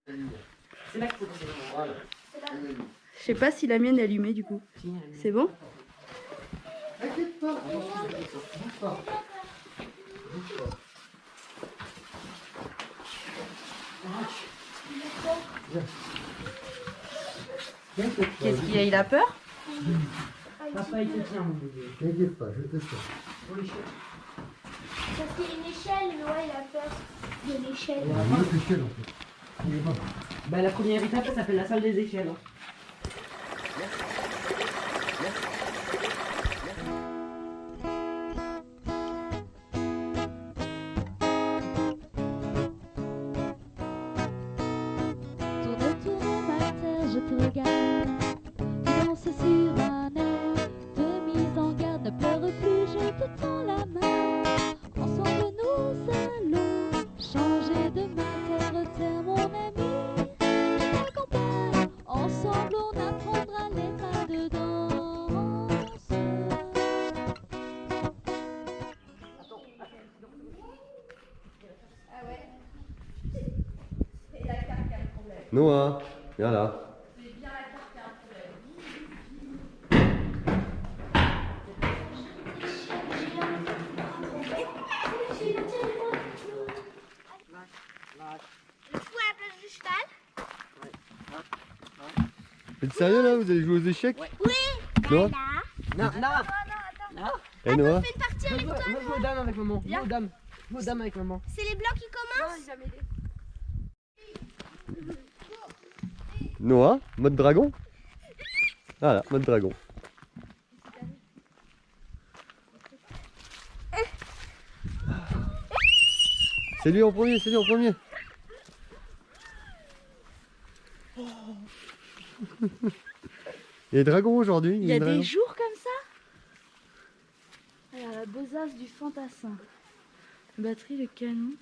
C'est là qu'il faut passer. Voilà. Je sais pas si la mienne est allumée du coup. C'est bon? T'inquiète pas, bouge pas. Qu'est-ce qu'il y a? Il a peur? Papa, il te tient, mon bébé. T'inquiète pas, je te tiens. Pour les chiottes. Parce qu'il y a une échelle, Noah il a peur de l'échelle. Il y a une autre échelle en fait. Il est mort. Bah, la première étape, ça s'appelle la salle des échelles. Hein. Tourne, tourne ma terre, je te regarde. Tu danses sur un air de mise en garde. Ne pleure plus, je te tends la main. Ensemble nous allons changer de terre, terre mon ami. Je t'accompagne, ensemble on apprendra les pas de danse. Noah, viens là. Le fou à la place du cheval. Vous êtes sérieux là? Vous allez jouer aux échecs? Oui. Noah? Non, non. Eh Noah? Fais une partie avec toi. Moi, je joue aux dames avec maman. Joue aux dames. Joue aux dames avec maman. C'est les blancs qui commencent. Noah? Mode dragon? Voilà, mode dragon. C'est lui en premier, c'est lui en premier. Il y a des dragons aujourd'hui. Il y a des jours comme ça? Alors la besace du fantassin. Batterie, le canon.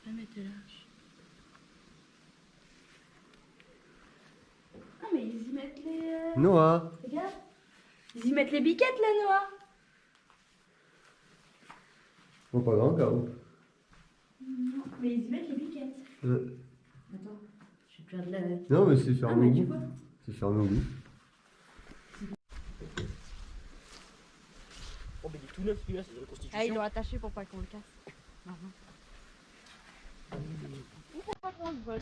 La mettre là. Ah mais ils y mettent les... Noah? Regarde. Ils y mettent les biquettes là, Noah. Oh, pas grand chaos. Non, mais ils y mettent les biquettes. Attends, je vais perdre la... Non, mais c'est fermé Ah, au mais bout. tu vois. C'est fermé au bout. Oh, mais il est tout neuf, celui-là, c'est de reconstitution. Ah, ils l'ont attaché pour pas qu'on le casse. Pour pas qu'on le vole.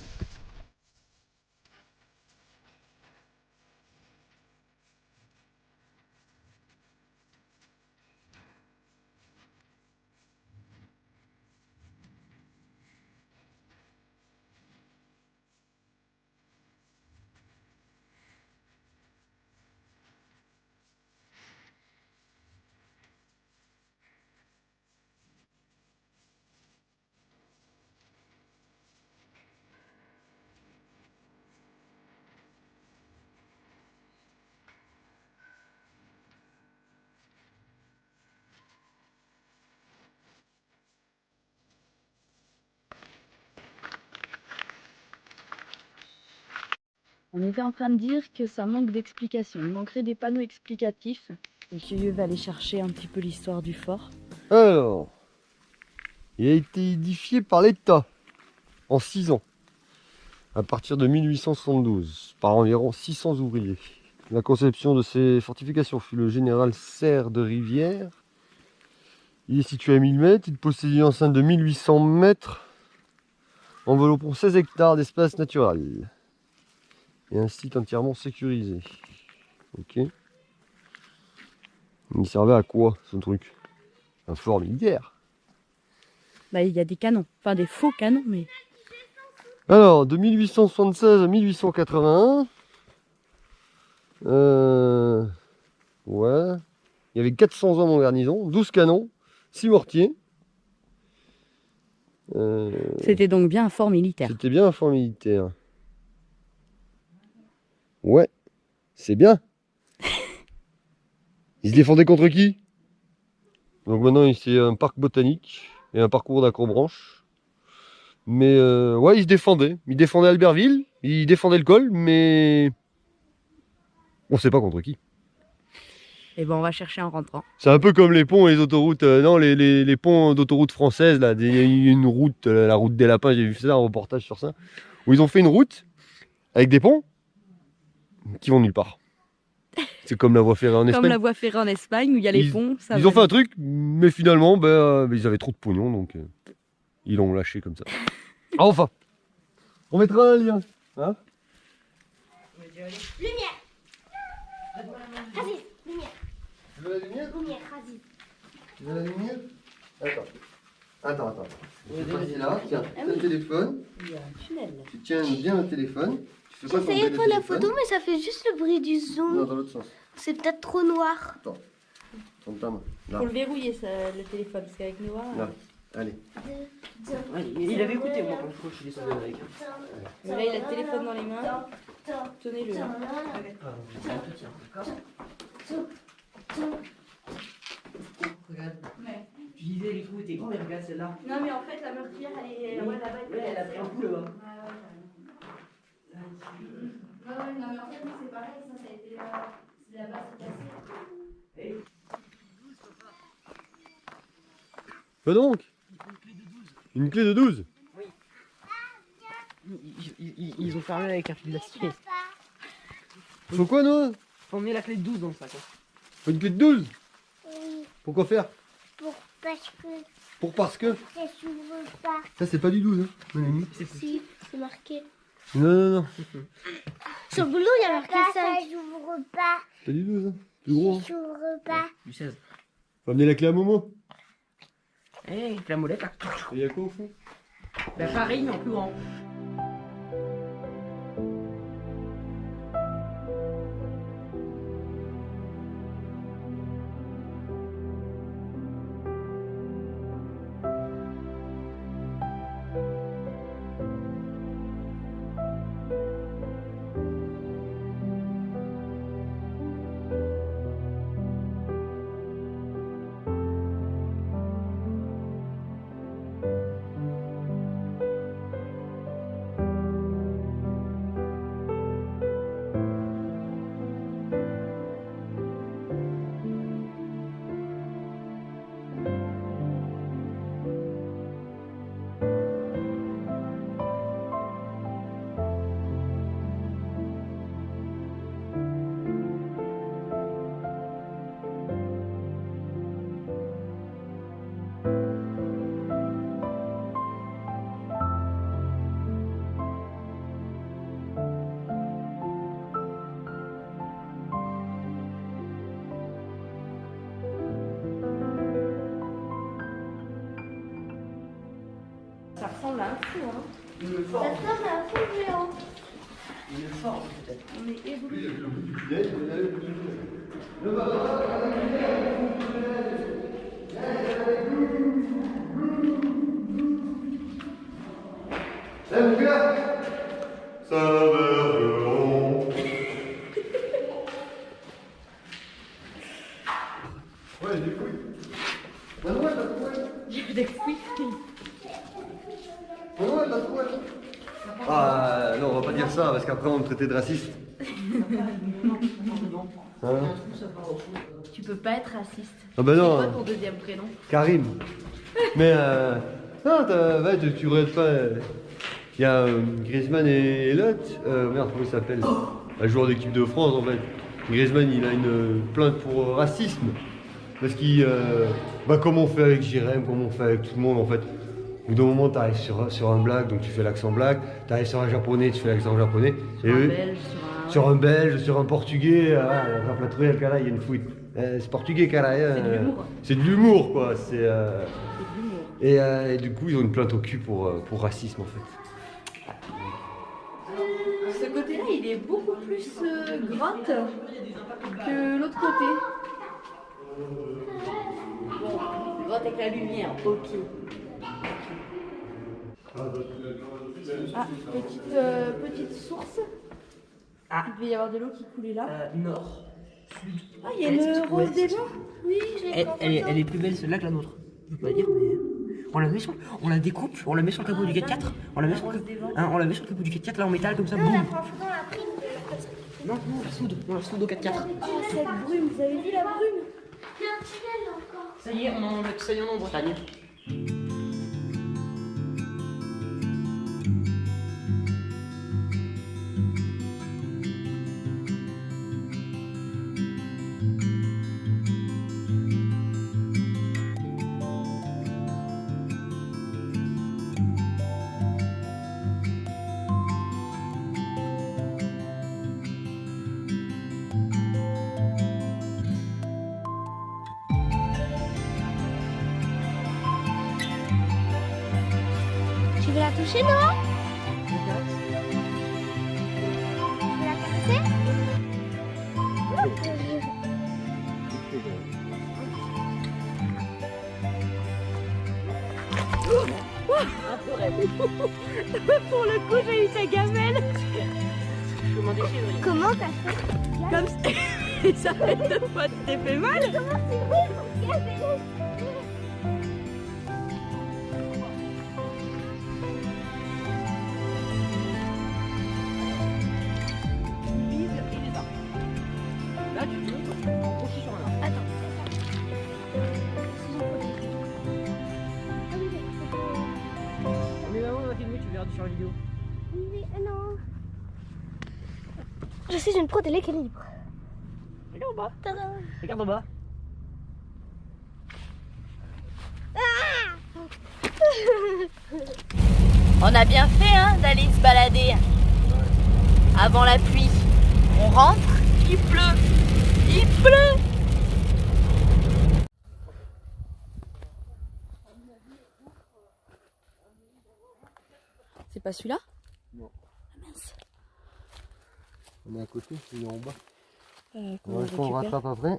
On était en train de dire que ça manque d'explications. Il manquerait des panneaux explicatifs. Et Curieux va aller chercher un petit peu l'histoire du fort. Alors, il a été édifié par l'État en 6 ans, à partir de 1872, par environ 600 ouvriers. La conception de ces fortifications fut le général Serre de Rivière. Il est situé à 1000 mètres, il possédait une enceinte de 1800 mètres, enveloppant 16 hectares d'espace naturel. Et un site entièrement sécurisé. Ok. Il servait à quoi ce truc? Un fort militaire. Bah, il y a des canons. Enfin, des faux canons, mais... Alors, de 1876 à 1881, ouais, il y avait 400 hommes en garnison, 12 canons, 6 mortiers. C'était donc bien un fort militaire. C'était bien un fort militaire. Ouais, c'est bien. Il se défendait contre qui? Donc maintenant, c'est un parc botanique et un parcours d'acrobranche. Mais ouais, il se défendait. Il défendait Albertville, il défendait le col, mais on sait pas contre qui. Et ben on va chercher en rentrant. C'est un peu comme les ponts et les autoroutes. Non, les ponts d'autoroute françaises, là. Il y a une route, la route des lapins, j'ai vu ça, un reportage sur ça. où ils ont fait une route avec des ponts qui vont nulle part. C'est comme la voie ferrée en Comme Espagne. la voie ferrée en Espagne où il y a les ponts. Ça Ils va ont fait un truc, mais finalement, ils avaient trop de pognon, donc ils l'ont lâché comme ça. Enfin, on mettra un lien. Hein? Lumière. Aziz, lumière. Tu veux la lumière? Lumière, Aziz. Tu veux la lumière? Attends. Vas-y là, tiens, le téléphone. Il y a un tunnel. Tu tiens bien le téléphone. Tu fais quoi J'essayais de prendre la photo, mais ça fait juste le bruit du Non, zoom. dans l'autre sens. C'est peut-être trop noir. Tourne ta main. Là. Faut le verrouiller le téléphone parce qu'avec Noah. Là. Allez. Il avait écouté moi quand je suis descendu avec. Mais là il a le téléphone dans les mains. Tenez-le. Regarde. Tu disais les trous étaient grands, mais regarde celle-là. Non mais en fait la meurtrière elle est là-bas. Elle a pris un coup là-bas. Non mais en fait c'est pareil, ça a été là-bas, c'est cassé. Quoi donc? Une clé de 12? Ils ont fermé avec un fil d'acier. Faut quoi, Noah? Faut emmener la clé de 12 dans le sac. Faut une clé de 12? Oui, Pourquoi faire? parce que Ça ça s'ouvre pas. Ça c'est pas du 12, hein, mon ami. Si, c'est marqué. Non. Sur le boulot, il y a marqué ça. Ça s'ouvre pas. C'est pas du 12, hein. Plus gros. Hein. Ça s'ouvre pas. Du 16. Faut amener la clé à Momo. Eh, la molette là. Et y'a quoi au fond? La farine en plus grand. Ça ressemble à un fou, hein. Il me Ça forme. ressemble à un fou géant. Il me forme peut-être. On est ébloui. Eh mon gars, ça verront. Ouais, des couilles. Manuel, t'as trouvé? J'ai des couilles. Manuel, t'as trouvé? Ah non, on va pas dire ça parce qu'après on va me traiter de raciste. Hein? Tu peux pas être raciste. Ah bah C'est non, quoi ton deuxième prénom? Karim. Mais non, ouais, tu regardes pas. Il y a Griezmann et Lot. Merde, comment il s'appelle? Un joueur d'équipe de France en fait. Griezmann, il a une plainte pour racisme. Parce qu'il. Comme on fait avec Jérém, comme on fait avec tout le monde en fait. Au bout d'un moment, tu arrives sur un black, donc tu fais l'accent black. Tu arrives sur un japonais, tu fais l'accent japonais. Sur un belge, sur un belge, sur un portugais. La trouvé le cara, il y a une fouille. C'est portugais, cara. C'est de l'humour. C'est de l'humour, quoi. C'est de l'humour. Et du coup, ils ont une plainte au cul pour racisme en fait. Ce côté-là, il est beaucoup plus grotte que l'autre côté. Bon, grotte avec la lumière, ok. Ah, petite source. Ah. Il devait y avoir de l'eau qui coulait là. Nord. Ah, il y a le rose des vents. Oui, je l'ai Elle est plus belle celle-là que la nôtre. Je peux pas dire, mais. On la découpe, on la met sur le capot du 4x4. On la met sur le capot du 4x4 là en métal comme ça, Non, la boum. prend dans la prime. Non, on la soude au 4x4. Cette brume, vous avez vu la brume? Il y a un tunnel encore. Ça y est, on est en Bretagne. toucher, Noah? Tu veux la caresser? Pour le coup, j'ai eu sa gamelle. Comment t'as fait? Comme ça. Et ça fait 2 fois, tu t'es fait mal. Comment c'est vrai pour caresser? Là, tu peux aussi sur un arbre. Attends. Mais maman, on va filmer, tu verras sur la vidéo. Oui, non. Je suis une pro de l'équilibre. Regarde en bas. Tadam. Regarde en bas. On a bien fait hein, d'aller se balader avant la pluie. On rentre, il pleut. Il pleut. C'est pas celui-là? Non. Ah mince. On est à côté, il est en bas. Comment On on récupère? rattrape après.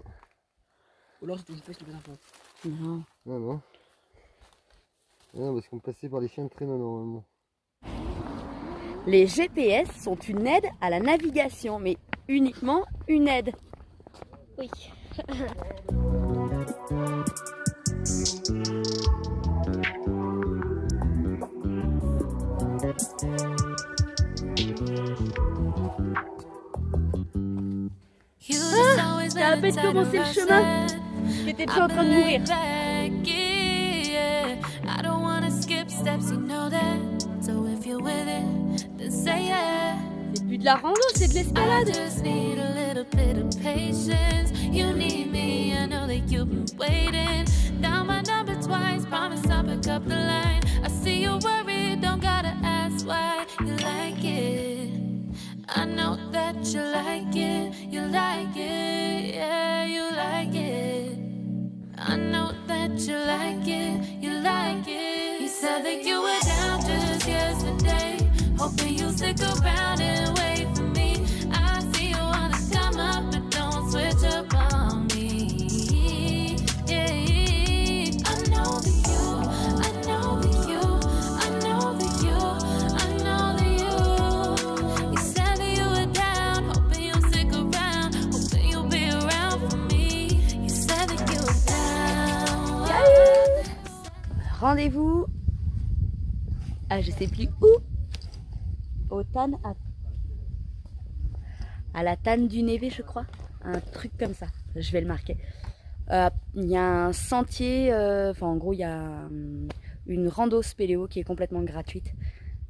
Ou alors, c'est toujours fait, les enfants. Non. Non, non. Non, parce qu'on passait par les chiens de traîneau normalement. Les GPS sont une aide à la navigation, mais uniquement une aide. Oui. T'as à peine commencé le chemin, t'étais déjà en train de mourir. I don't wanna skip steps, you know that. So if you're with it, then say yeah. C'est plus de la rando, c'est de I l'escalade. just need a little bit of patience. You need me, I know that you've been waiting. Down my number twice, promise I'll pick up the line. I see you worried, don't gotta ask why. You like it, I know that you like it. You like it, yeah, you like it. I know that you like it, you like it. You said that you were down just yesterday, hoping you'll stick around and wait for me. I see you wanna come up, but don't switch up on me. Yeah, I know that you, I know that you, I know that you, I know that you. You said that you were down, hoping you'll stick around, hoping you'll be around for me. You said that you were down. Rendez-vous à je sais plus où. Au Tann à la Tann du Névé, je crois. Un truc comme ça. Je vais le marquer. Il y a un sentier, enfin en gros il y a une rando spéléo qui est complètement gratuite.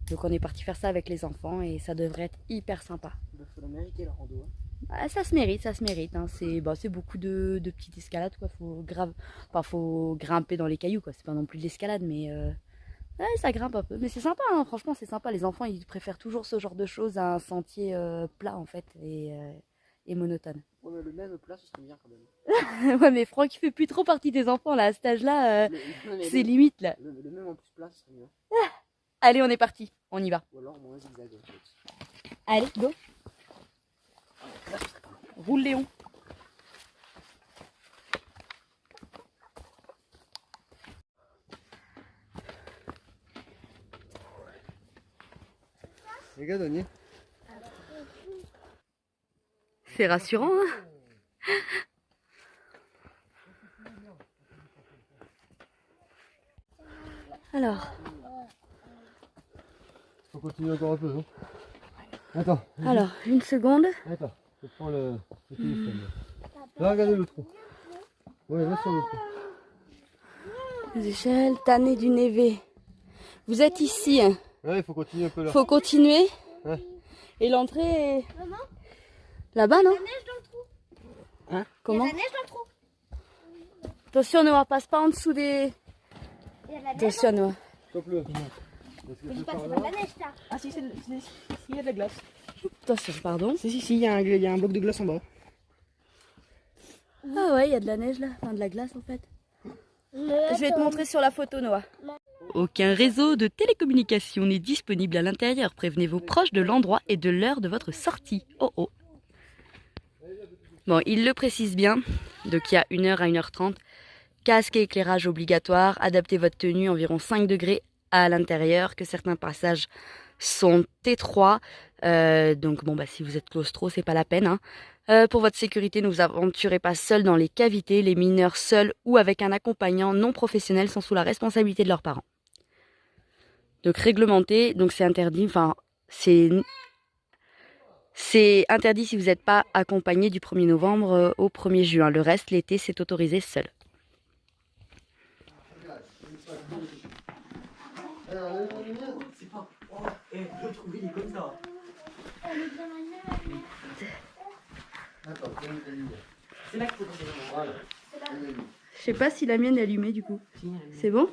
Donc on est parti faire ça avec les enfants et ça devrait être hyper sympa. Il faut la mériter, la rando. Hein. Ah, ça se mérite, ça se mérite. Hein. C'est beaucoup de petites escalades, quoi. Faut grimper dans les cailloux, quoi. C'est pas non plus de l'escalade, mais ouais, ça grimpe un peu. Mais c'est sympa, hein. Franchement, c'est sympa. Les enfants, ils préfèrent toujours ce genre de choses à un sentier plat, en fait, et monotone. Ouais, mais le même plat, ce serait bien quand même. Ouais, mais Franck, il fait plus trop partie des enfants, là. À cet âge-là, c'est limite, là. Le même en plus plat, ce serait mieux. Allez, on est parti. On y va. Ou alors, moins zigzag. En fait. Allez, go. Roule, Léon. Regarde, Daniel. C'est rassurant, hein. Alors, On continue encore un peu, hein. Attends, une seconde. attends. Je prends le téléphone. Là, regardez le trou. Ouais, là sur le trou. Les échelles, Tann du Névé. Vous êtes ici. Hein. Ouais, il faut continuer un peu là. Faut continuer. Ouais. Et l'entrée est Maman, là-bas, non? il y a de la neige dans le trou. Il y a Comment? de la neige dans le trou. Attention, ne passe pas en dessous des... Il y a de la neige. Attention, Noah. Stop-le. Je dis pas que c'est pas de la neige, ça. Ah, si, il y a de la glace. Attention, pardon. Si, il y a un bloc de glace en bas. Ah ouais, il y a de la neige là. Enfin, de la glace en fait. Je vais te montrer sur la photo, Noah. Aucun réseau de télécommunications n'est disponible à l'intérieur. Prévenez vos proches de l'endroit et de l'heure de votre sortie. Oh oh. Bon, il le précise bien. Donc il y a 1h à 1h30. Casque et éclairage obligatoire. Adaptez votre tenue environ 5 degrés à l'intérieur. Que certains passages sont étroits. Donc bon, bah, si vous êtes claustro, c'est pas la peine. Hein. Pour votre sécurité, ne vous aventurez pas seul dans les cavités. Les mineurs seuls ou avec un accompagnant non professionnel sont sous la responsabilité de leurs parents. Donc réglementé, donc c'est interdit. Enfin, c'est interdit si vous n'êtes pas accompagné du 1er novembre au 1er juin. Le reste, l'été, c'est autorisé seul. C'est pas. Oh, je trouve il est comme ça. Elle est bien allumée. Attends, C'est là qu'il faut passer. voilà. Je sais pas si la mienne est allumée du coup. Si, C'est bon?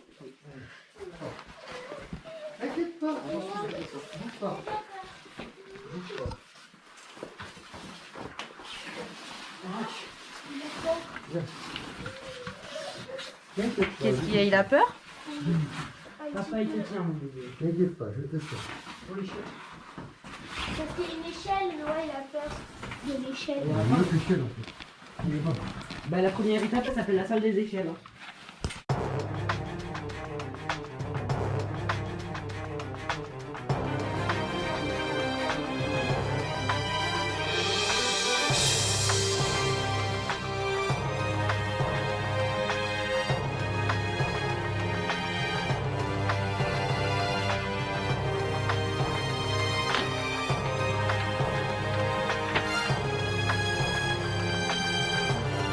T'inquiète pas, bouge pas. Bouge pas. Qu'est-ce qu'il y a? Il a peur? Papa, il te tient, mon bébé. T'inquiète pas, je te tiens. Pour les chiottes. Parce qu'il y a une échelle, Noah il a peur de l'échelle. Il y a une autre échelle en fait. Il est pas. Bah, la première étape, ça s'appelle la salle des échelles. Hein.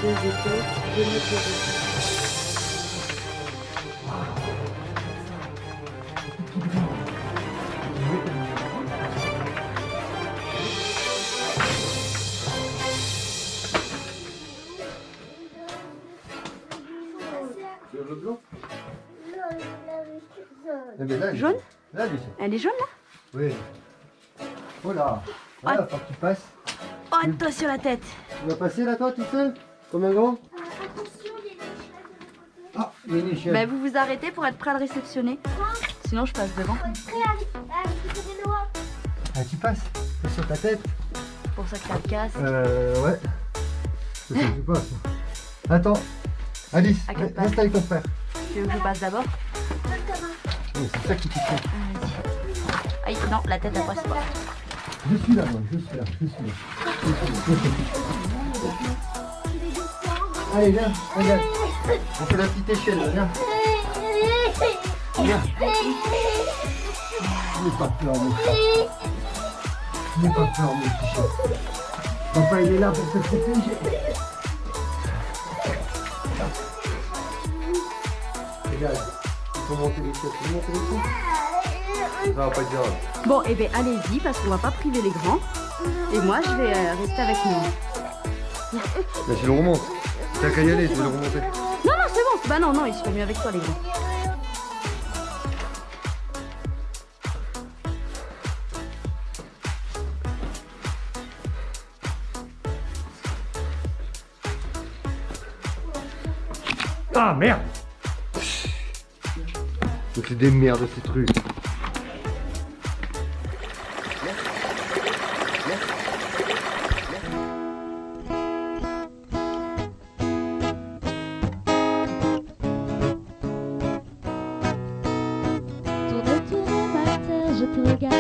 Deux étages, 2 mètres de haut. Sur le blanc. Non, il avait Eh ben là, Jaune? Là, lui, Elle est jaune là? oui. Oh là. Voilà, faut que tu passes. Oh, attention la tête! Tu vas passer là, toi, tout seul? Comme un grand? Attention, il y a une échelle de l'autre côté. Ah, il y a une échelle. Bah, vous vous arrêtez pour être prêt à le réceptionner. Sinon, je passe devant. Faut être prêt à récupérer Noah. Ah, tu passes. C'est sur ta tête. C'est pour ça que ça casse. Ouais. C'est ça que tu passes. Attends. Alice, À quelle place? reste avec ton frère. Tu veux que je passe d'abord? Oui, c'est ça qui te fait. Aïe, non, la tête elle passe pas. Je suis là, moi. Je suis là. Je suis là. Allez, viens. Regarde. On fait la petite échelle, là. Viens. Viens. N'aie pas peur, mon petit. N'aie pas peur, mon petit. Papa, il est là pour te protéger. Regarde. Il faut monter les pieds. Tu veux monter les pieds? Ça va pas être grave. Bon, et bien allez-y parce qu'on va pas priver les grands. Et moi, je vais rester avec nous. Là, tu le remontes. T'as qu'à y aller, tu veux le remonter. Non, non, c'est bon. Bah non, non, ils seront mieux avec toi, les grands. Ah merde! C'est des merdes ces trucs. Tourne, tourne ma terre, je te regarde.